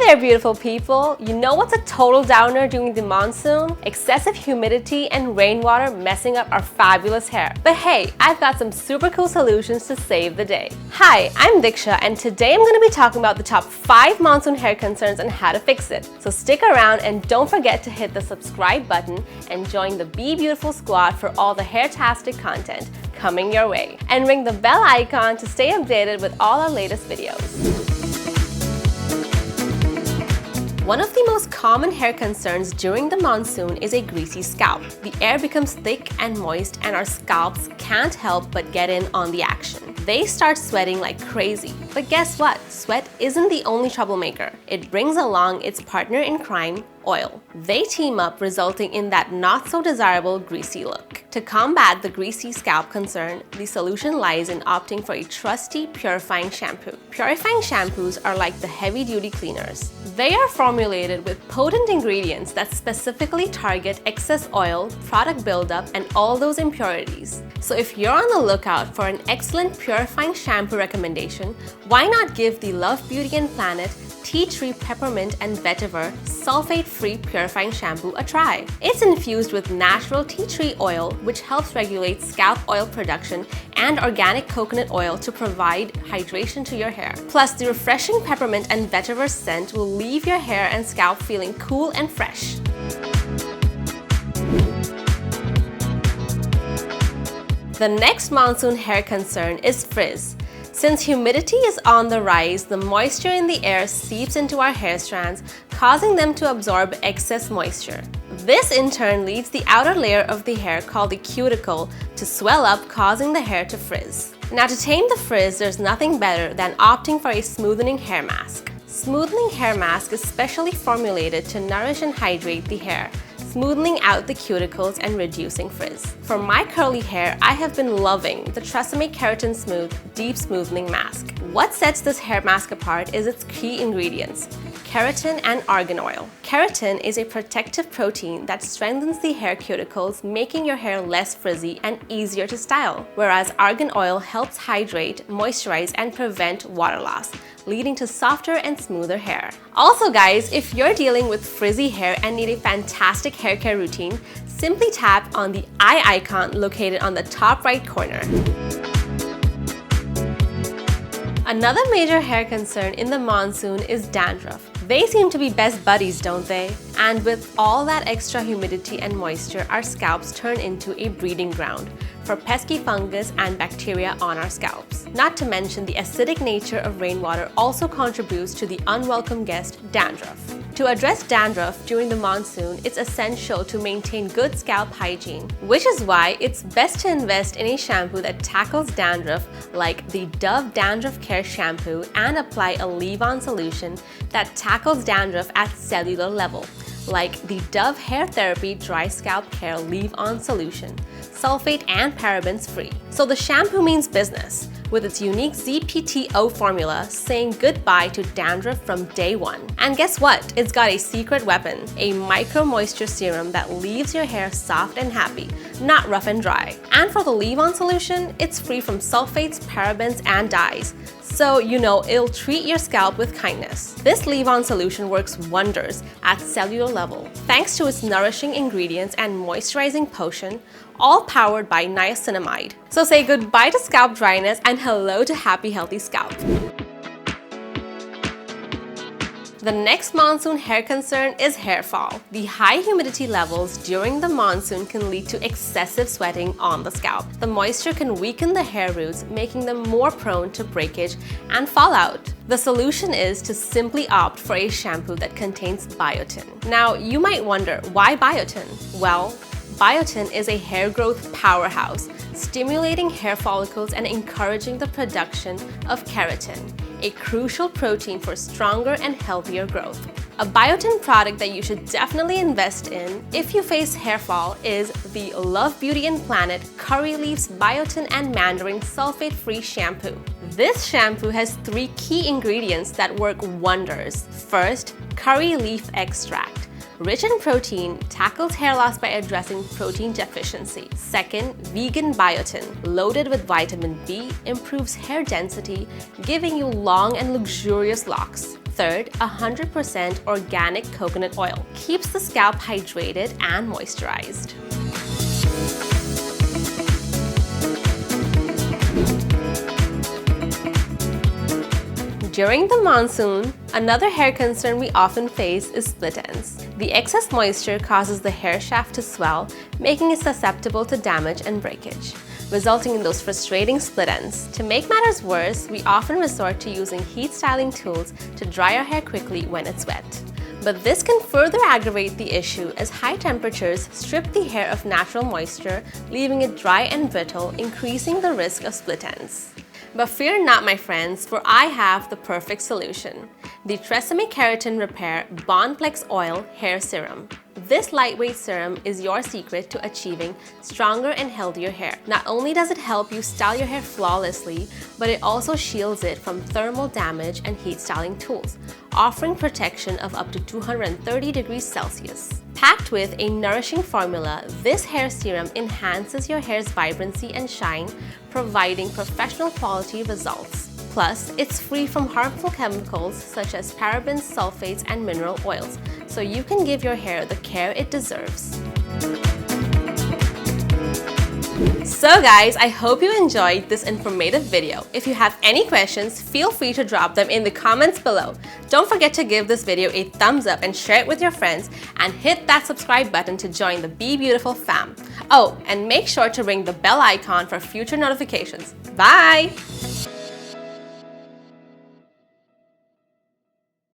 there, beautiful people! You know what's a total downer during the monsoon? Excessive humidity and rainwater messing up our fabulous hair. But hey, I've got some super cool solutions to save the day. Hi, I'm Diksha, and today I'm going to be talking about the top 5 monsoon hair concerns and how to fix it. So stick around and don't forget to hit the subscribe button and join the BeBeautiful squad for all the hair-tastic content coming your way. And ring the bell icon to stay updated with all our latest videos. One of the most common hair concerns during the monsoon is a greasy scalp. The air becomes thick and moist and our scalps can't help but get in on the action. They start sweating like crazy. But guess what? Sweat isn't the only troublemaker. It brings along its partner in crime, oil. They team up, resulting in that not so desirable greasy look. To combat the greasy scalp concern, the solution lies in opting for a trusty purifying shampoo. Purifying shampoos are like the heavy-duty cleaners. They are formulated with potent ingredients that specifically target excess oil, product buildup, and all those impurities. So if you're on the lookout for an excellent purifying shampoo recommendation, why not give the Love Beauty and Planet Tea Tree Peppermint and Vetiver sulfate-free purifying shampoo a try. It's infused with natural tea tree oil, which helps regulate scalp oil production, and organic coconut oil to provide hydration to your hair. Plus, the refreshing peppermint and vetiver scent will leave your hair and scalp feeling cool and fresh. The next monsoon hair concern is frizz. Since humidity is on the rise, the moisture in the air seeps into our hair strands, causing them to absorb excess moisture. This in turn leads the outer layer of the hair, called the cuticle, to swell up, causing the hair to frizz. Now, to tame the frizz, there's nothing better than opting for a smoothing hair mask. Smoothing hair mask is specially formulated to nourish and hydrate the hair, smoothing out the cuticles and reducing frizz. For my curly hair, I have been loving the Tresemme Keratin Smooth Deep Smoothing Mask. What sets this hair mask apart is its key ingredients: keratin and argan oil. Keratin is a protective protein that strengthens the hair cuticles, making your hair less frizzy and easier to style, whereas argan oil helps hydrate, moisturize, and prevent water loss, leading to softer and smoother hair. Also guys, if you're dealing with frizzy hair and need a fantastic hair care routine, simply tap on the eye icon located on the top right corner. Another major hair concern in the monsoon is dandruff. They seem to be best buddies, don't they? And with all that extra humidity and moisture, our scalps turn into a breeding ground for pesky fungus and bacteria on our scalps. Not to mention, the acidic nature of rainwater also contributes to the unwelcome guest, dandruff. To address dandruff during the monsoon, it's essential to maintain good scalp hygiene, which is why it's best to invest in a shampoo that tackles dandruff, like the Dove Dandruff Care shampoo, and apply a leave-on solution that tackles dandruff at cellular level, like the Dove Hair Therapy Dry Scalp Care Leave-On Solution, sulfate and parabens free. So the shampoo means business, with its unique ZPTO formula saying goodbye to dandruff from day one. And guess what? It's got a secret weapon, a micro moisture serum that leaves your hair soft and happy, not rough and dry. And for the leave-on solution, it's free from sulfates, parabens, and dyes, so you know it'll treat your scalp with kindness. This leave-on solution works wonders at cellular level, thanks to its nourishing ingredients and moisturizing potion, all powered by niacinamide. So say goodbye to scalp dryness and hello to happy, healthy scalp. The next monsoon hair concern is hair fall. The high humidity levels during the monsoon can lead to excessive sweating on the scalp. The moisture can weaken the hair roots, making them more prone to breakage and fallout. The solution is to simply opt for a shampoo that contains biotin. Now, you might wonder, why biotin? Well, biotin is a hair growth powerhouse, stimulating hair follicles and encouraging the production of keratin, a crucial protein for stronger and healthier growth. A biotin product that you should definitely invest in if you face hair fall is the Love Beauty and Planet Curry Leaves Biotin and Mandarin Sulfate-Free Shampoo. This shampoo has 3 key ingredients that work wonders. First, curry leaf extract. Rich in protein, tackles hair loss by addressing protein deficiency. Second, vegan biotin, loaded with vitamin B, improves hair density, giving you long and luxurious locks. Third, 100% organic coconut oil keeps the scalp hydrated and moisturized. During the monsoon, another hair concern we often face is split ends. The excess moisture causes the hair shaft to swell, making it susceptible to damage and breakage, resulting in those frustrating split ends. To make matters worse, we often resort to using heat styling tools to dry our hair quickly when it's wet. But this can further aggravate the issue as high temperatures strip the hair of natural moisture, leaving it dry and brittle, increasing the risk of split ends. But fear not, my friends, for I have the perfect solution: the Tresemme Keratin Repair Bondplex Oil Hair Serum. This lightweight serum is your secret to achieving stronger and healthier hair. Not only does it help you style your hair flawlessly, but it also shields it from thermal damage and heat styling tools, offering protection of up to 230 degrees Celsius. Packed with a nourishing formula, this hair serum enhances your hair's vibrancy and shine, providing professional quality results. Plus, it's free from harmful chemicals such as parabens, sulfates, and mineral oils, so you can give your hair the care it deserves. So guys, I hope you enjoyed this informative video. If you have any questions, feel free to drop them in the comments below. Don't forget to give this video a thumbs up and share it with your friends, and hit that subscribe button to join the BeBeautiful fam. Oh, and make sure to ring the bell icon for future notifications. Bye!